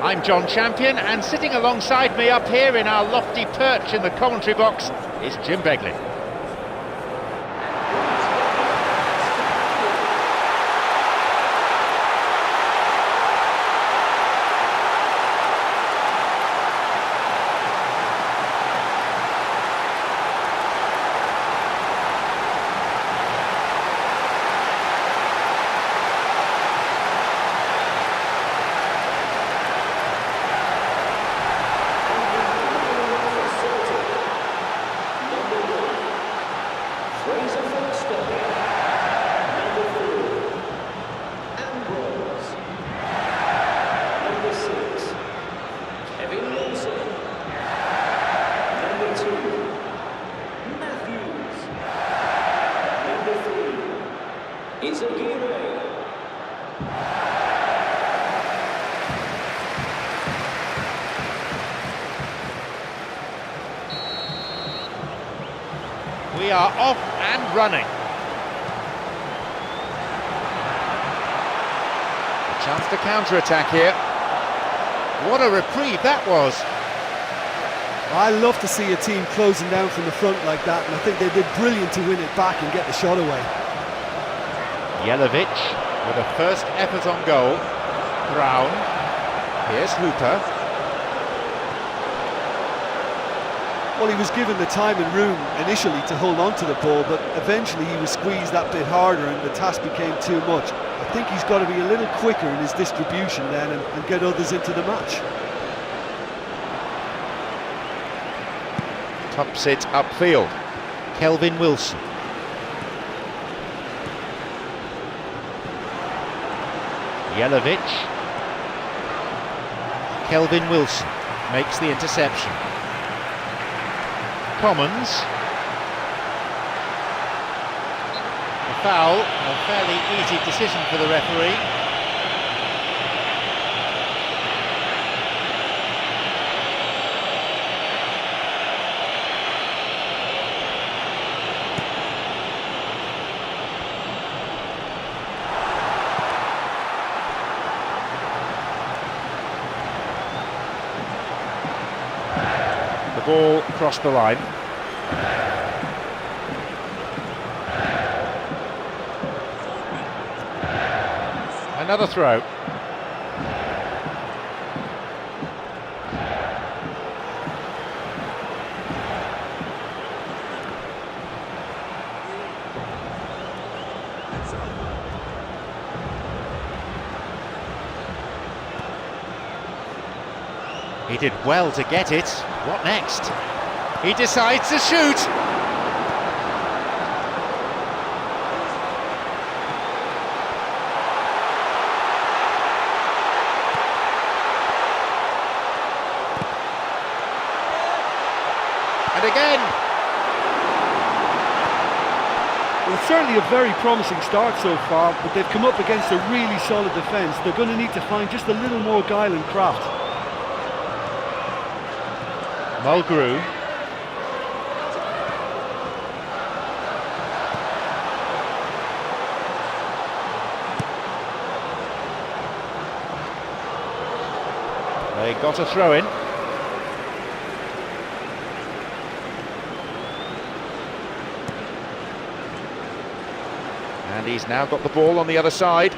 I'm John Champion, and sitting alongside me up here in our lofty perch in the commentary box is Jim Begley. We are off and running. A chance to counter-attack here. What a reprieve that was. I love to see a team closing down from the front like that, and I think they did brilliant to win it back and get the shot away. Jelavic with a first effort on goal. Brown. Here's Hooper. Well, he was given the time and room initially to hold on to the ball, but eventually he was squeezed that bit harder and the task became too much. I think he's got to be a little quicker in his distribution then and get others into the match. Tops it upfield. Kelvin Wilson. Jelavic. Kelvin Wilson makes the interception. Commons. A foul, a fairly easy decision for the referee. The ball crossed the line. Another throw. He did well to get it. What next? He decides to shoot. And again. Well, it's certainly a very promising start so far, but they've come up against a really solid defence. They're going to need to find just a little more guile and craft. Mulgrew. They got a throw in. And he's now got the ball on the other side.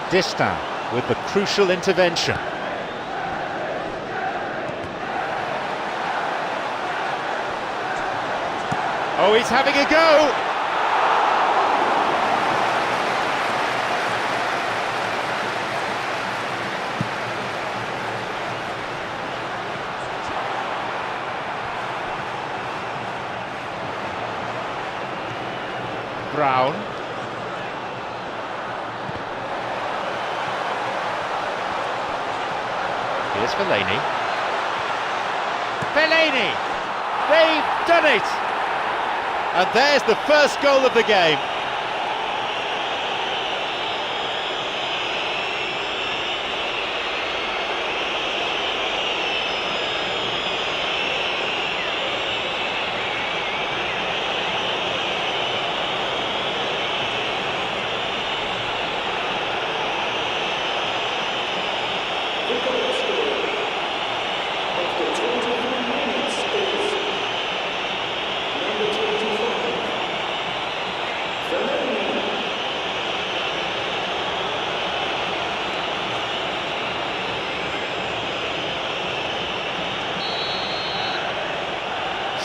Distin with the crucial intervention. Oh, he's having a go! Brown. Here's Fellaini. Fellaini! They've done it! And there's the first goal of the game.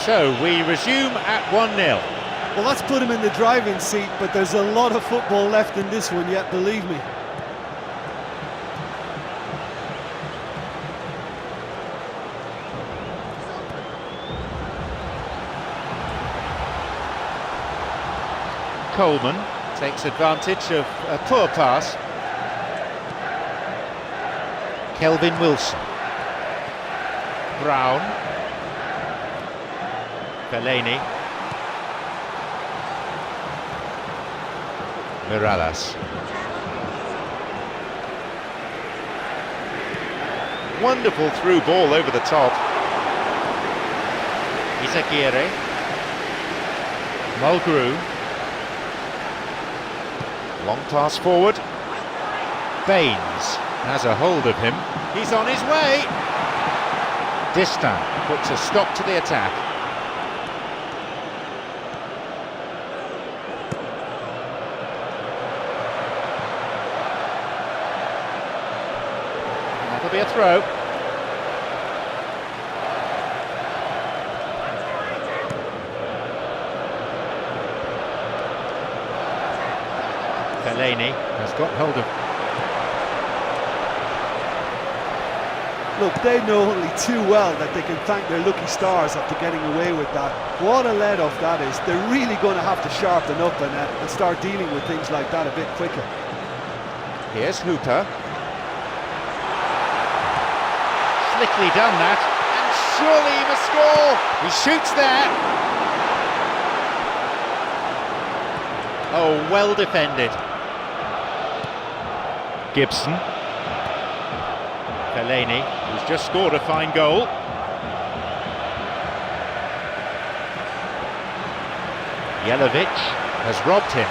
So we resume at 1-0. Well, that's put him in the driving seat, but there's a lot of football left in this one yet, believe me. Coleman takes advantage of a poor pass. Kelvin Wilson. Brown. Fellaini. Mirallas. Wonderful through ball over the top. Izaguirre. Mulgrew. Long pass forward. Baines has a hold of him. He's on his way. Distin puts a stop to the attack. That'll be a throw. Fellaini has got hold of. Look, they know only too well that they can thank their lucky stars after getting away with that. What a let-off that is. They're really going to have to sharpen up and start dealing with things like that a bit quicker. Here's Hooper. Slickly done that, and surely he must score. He shoots there. Oh, well defended. Gibson. Fellaini, who's just scored a fine goal. Jelavic has robbed him.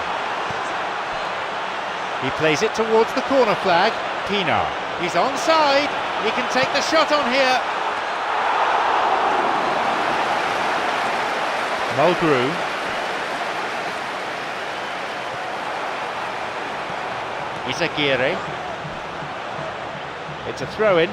He plays it towards the corner flag. Pienaar. He's onside. He can take the shot on here. Mulgrew. Izaguirre. It's a throw-in.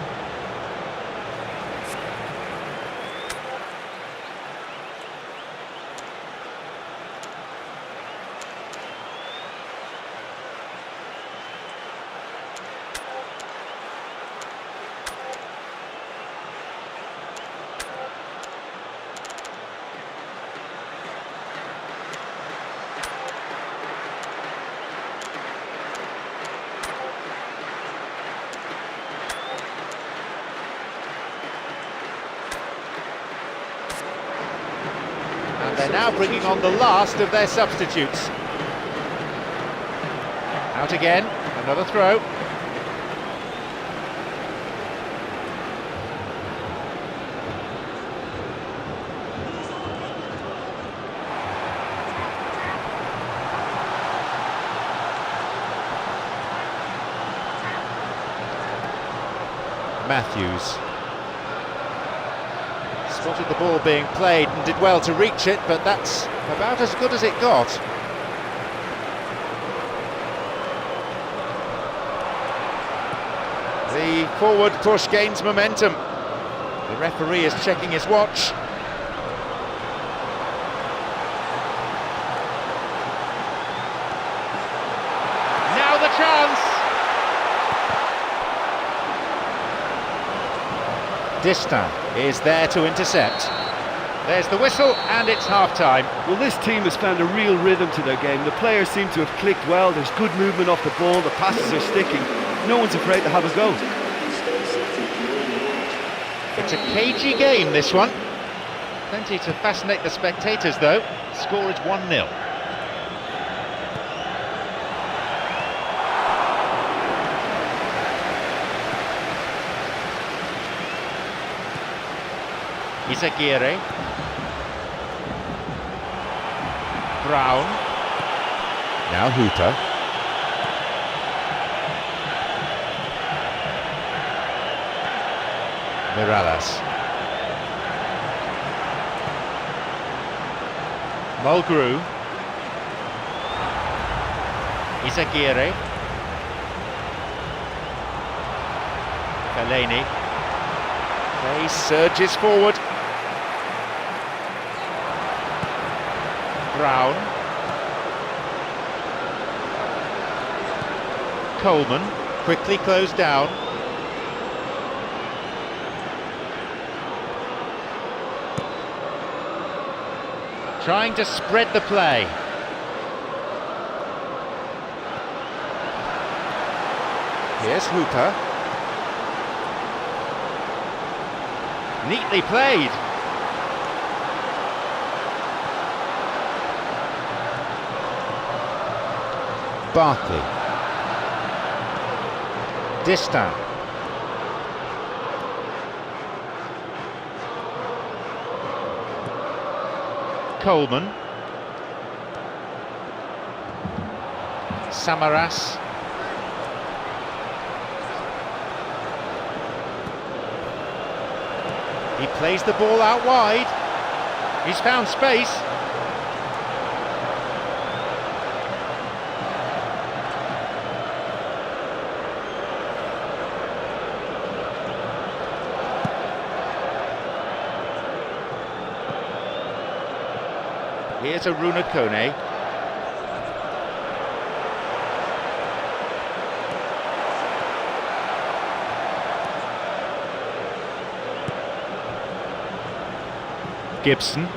And they're now bringing on the last of their substitutes. Out again, another throw. Matthews. Spotted the ball being played and did well to reach it, but that's about as good as it got. The forward push gains momentum. The referee is checking his watch. Now the chance! Distin is there to intercept. There's the whistle and it's half-time. Well, this team has found a real rhythm to their game. The players seem to have clicked well. There's good movement off the ball. The passes are sticking. No one's afraid to have a go. It's a cagey game, this one. Plenty to fascinate the spectators, though. The score is 1-0. Izaguirre. Brown. Now Hooper. Mirallas. Mulgrew. Izaguirre. Fellaini. Play surges forward. Brown. Coleman, quickly closed down. Trying to spread the play. Here's Hooper. Neatly played. Barkley. Distin. Coleman. Samaras. He plays the ball out wide. He's found space. Here's a Runa Kone. Gibson.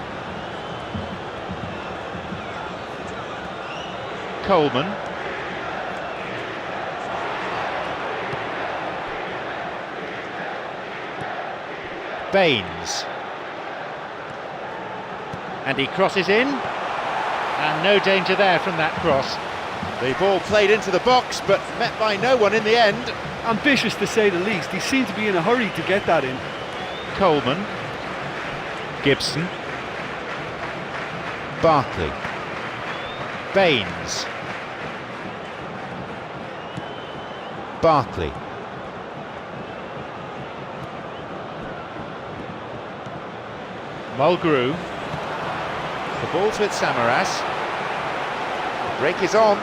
Coleman. Baines. And he crosses in, and no danger there from that cross. The ball played into the box, but met by no one in the end. Ambitious to say the least. He seemed to be in a hurry to get that in. Coleman. Gibson. Barkley. Baines. Barkley. Mulgrew. The ball's with Samaras. Break is on.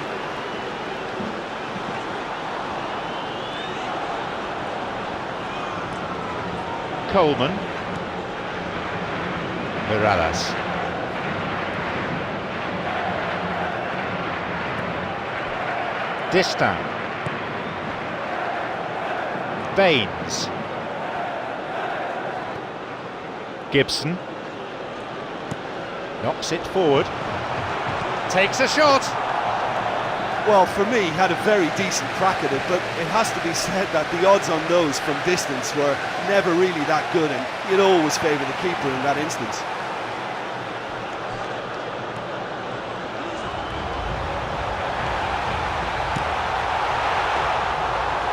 Coleman. Mirallas. Distin. Baines. Gibson. Knocks it forward. Takes a shot. Well, for me, he had a very decent crack at it, but it has to be said that the odds on those from distance were never really that good, and you'd always favour the keeper in that instance.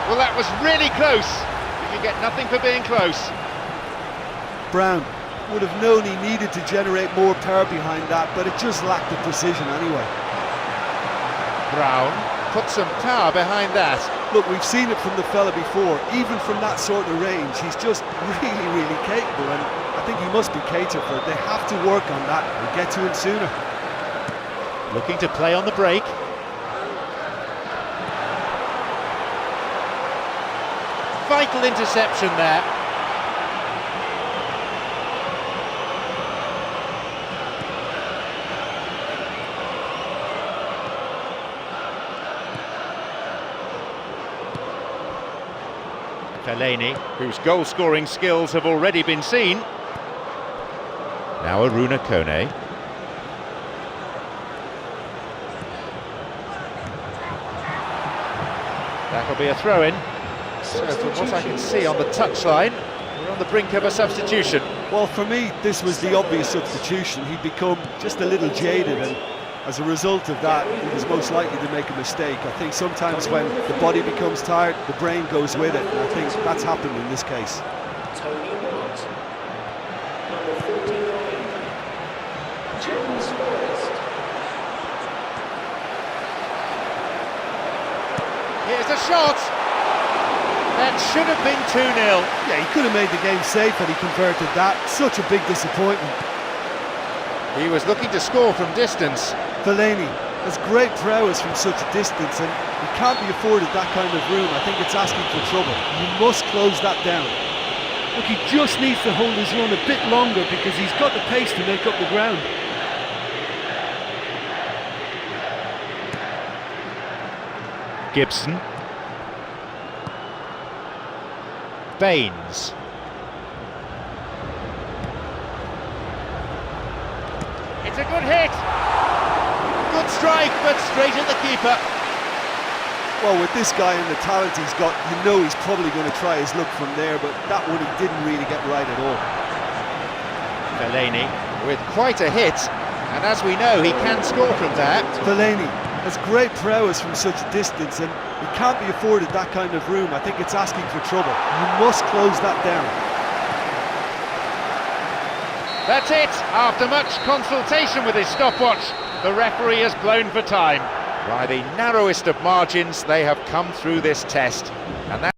Well, that was really close. You get nothing for being close. Brown would have known he needed to generate more power behind that, but it just lacked the precision anyway. Brown put some power behind that. Look, we've seen it from the fella before. Even from that sort of range, he's just really, really capable, and I think he must be catered for it. They have to work on that and get to him sooner. Looking to play on the break. Vital interception there. Fellaini, whose goal-scoring skills have already been seen. Now a Runa Kone. That'll be a throw-in. So from what I can see on the touchline, we're on the brink of a substitution. Well, for me, this was the obvious substitution. He'd become just a little jaded, and as a result of that, he was most likely to make a mistake. I think sometimes when the body becomes tired, the brain goes with it, and I think that's happened in this case. Tony Watt, number 49, James Forrest. Here's a shot! That should have been 2-0. Yeah, he could have made the game safe had he converted that. Such a big disappointment. He was looking to score from distance. Fellaini has great prowess from such a distance, and he can't be afforded that kind of room. I think it's asking for trouble. You must close that down. Look, he just needs to hold his run a bit longer because he's got the pace to make up the ground. Gibson. Baines. It's a good hit. Good strike, but straight at the keeper. Well, with this guy and the talent he's got, you know he's probably going to try his luck from there, but that one he didn't really get right at all. Fellaini with quite a hit, and as we know, he can score from there. Fellaini has great prowess from such a distance, and he can't be afforded that kind of room. I think it's asking for trouble. You must close that down. That's it. After much consultation with his stopwatch, the referee has blown for time. By the narrowest of margins, they have come through this test, and that